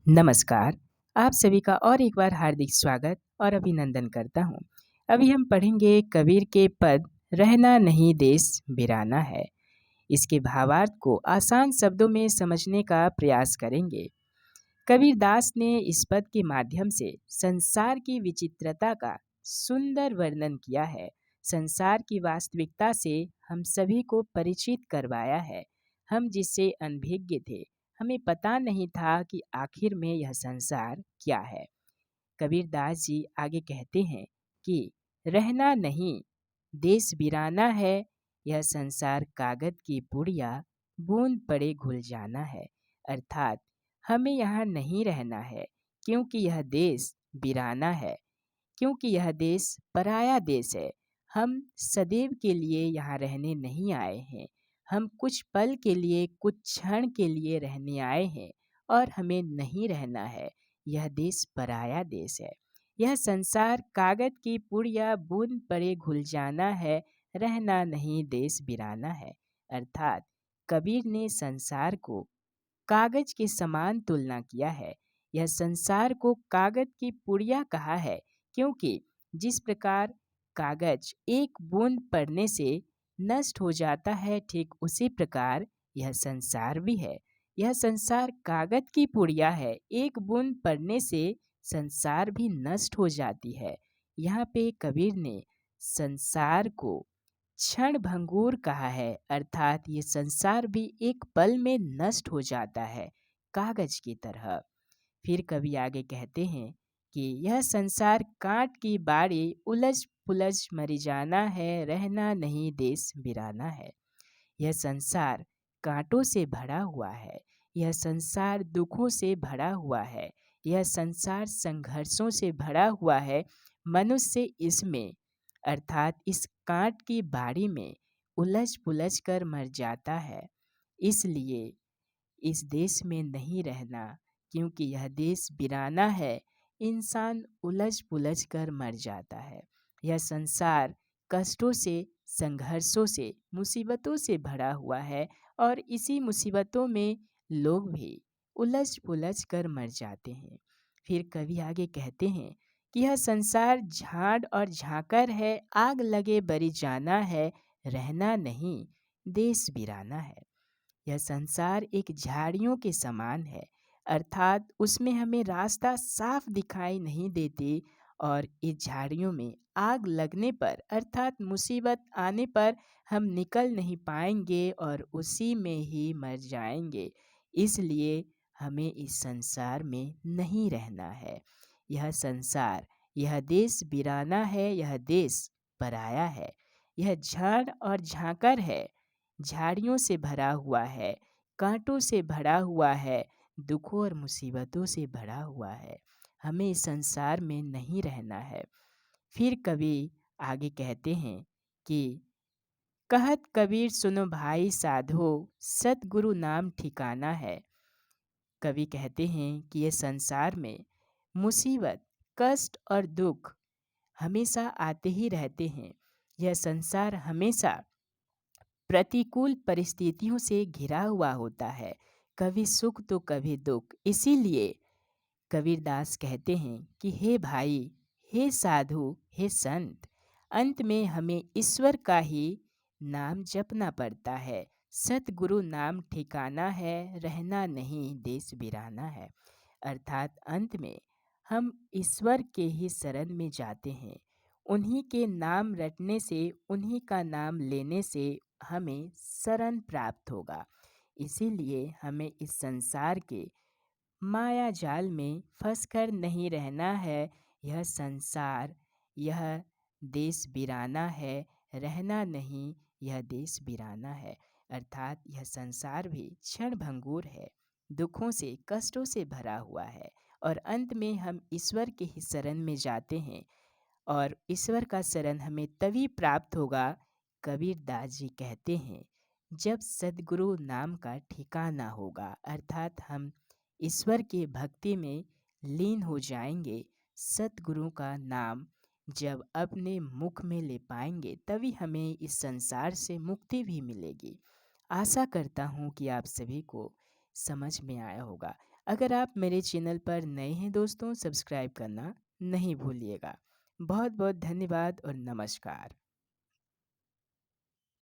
नमस्कार, आप सभी का और एक बार हार्दिक स्वागत और अभिनंदन करता हूँ। अभी हम पढ़ेंगे कबीर के पद रहना नहीं देश बिराना है। इसके भावार्थ को आसान शब्दों में समझने का प्रयास करेंगे। कबीर दास ने इस पद के माध्यम से संसार की विचित्रता का सुंदर वर्णन किया है। संसार की वास्तविकता से हम सभी को परिचित करवाया है। हम जिससे अनभिज्ञ थे, हमें पता नहीं था कि आखिर में यह संसार क्या है। कबीर दास जी आगे कहते हैं कि रहना नहीं देश बिराना है, यह संसार कागज की पुड़िया बूंद पड़े घुल जाना है। अर्थात हमें यहाँ नहीं रहना है, क्योंकि यह देश बिराना है, क्योंकि यह देश पराया देश है। हम सदैव के लिए यहाँ रहने नहीं आए हैं। हम कुछ पल के लिए, कुछ क्षण के लिए रहने आए हैं और हमें नहीं रहना है। यह देश पराया देश है। यह संसार कागज की पुड़िया बूंद पड़े घुल जाना है, रहना नहीं देश बिराना है। अर्थात कबीर ने संसार को कागज के समान तुलना किया है। यह संसार को कागज की पुड़िया कहा है, क्योंकि जिस प्रकार कागज एक बूंद पड़ने से नष्ट हो जाता है, ठीक उसी प्रकार यह संसार भी है। यह संसार कागज की पुड़िया है, एक बूंद पड़ने से संसार भी नष्ट हो जाती है। यहाँ पे कबीर ने संसार को क्षण भंगुर कहा है, अर्थात ये संसार भी एक पल में नष्ट हो जाता है, कागज की तरह। फिर कवि आगे कहते हैं कि यह संसार कांट की बाड़ी उलझ पुलझ मरी जाना है, रहना नहीं देश बिराना है। यह संसार कांटों से भरा हुआ है। यह संसार दुखों से भरा हुआ है। यह संसार संघर्षों से भरा हुआ है। मनुष्य इसमें, अर्थात इस कांट की बाड़ी में उलझ पुलझ कर मर जाता है। इसलिए इस देश में नहीं रहना, क्योंकि यह देश बिराना है। इंसान उलझ पुलझ कर मर जाता है। यह संसार कष्टों से, संघर्षों से, मुसीबतों से भरा हुआ है और इसी मुसीबतों में लोग भी उलझ पुलझ कर मर जाते हैं। फिर कवि आगे कहते हैं कि यह संसार झाड़ और झांकर है, आग लगे बरी जाना है, रहना नहीं देश बिराना है। यह संसार एक झाड़ियों के समान है, अर्थात उसमें हमें रास्ता साफ दिखाई नहीं देती और इस झाड़ियों में आग लगने पर, अर्थात मुसीबत आने पर हम निकल नहीं पाएंगे और उसी में ही मर जाएंगे। इसलिए हमें इस संसार में नहीं रहना है। यह संसार, यह देश बिराना है, यह देश पराया है। यह झाड़ और झांकर है, झाड़ियों से भरा हुआ है, कांटों से भरा हुआ है, दुखों और मुसीबतों से भरा हुआ है। हमें इस संसार में नहीं रहना है। फिर कवि आगे कहते हैं कि कहत कबीर सुनो भाई साधो, सतगुरु नाम ठिकाना है। कवि कहते हैं कि ये संसार में मुसीबत, कष्ट और दुख हमेशा आते ही रहते हैं। यह संसार हमेशा प्रतिकूल परिस्थितियों से घिरा हुआ होता है, कभी सुख तो कभी दुख। इसीलिए कबीरदास कहते हैं कि हे भाई, हे साधु, हे संत, अंत में हमें ईश्वर का ही नाम जपना पड़ता है। सतगुरु नाम ठिकाना है, रहना नहीं देश बिराना है। अर्थात अंत में हम ईश्वर के ही शरण में जाते हैं। उन्हीं के नाम रटने से, उन्हीं का नाम लेने से हमें शरण प्राप्त होगा। इसीलिए हमें इस संसार के माया जाल में फंसकर नहीं रहना है। यह संसार, यह देश बिराना है, रहना नहीं यह देश बिराना है। अर्थात यह संसार भी क्षण भंगुर है, दुखों से, कष्टों से भरा हुआ है और अंत में हम ईश्वर के ही शरण में जाते हैं और ईश्वर का शरण हमें तभी प्राप्त होगा, कबीर दास जी कहते हैं, जब सद्गुरु नाम का ठिकाना होगा। अर्थात हम ईश्वर के भक्ति में लीन हो जाएंगे। सतगुरु का नाम जब अपने मुख में ले पाएंगे, तभी हमें इस संसार से मुक्ति भी मिलेगी। आशा करता हूँ कि आप सभी को समझ में आया होगा। अगर आप मेरे चैनल पर नए हैं दोस्तों, सब्सक्राइब करना नहीं भूलिएगा। बहुत बहुत धन्यवाद और नमस्कार।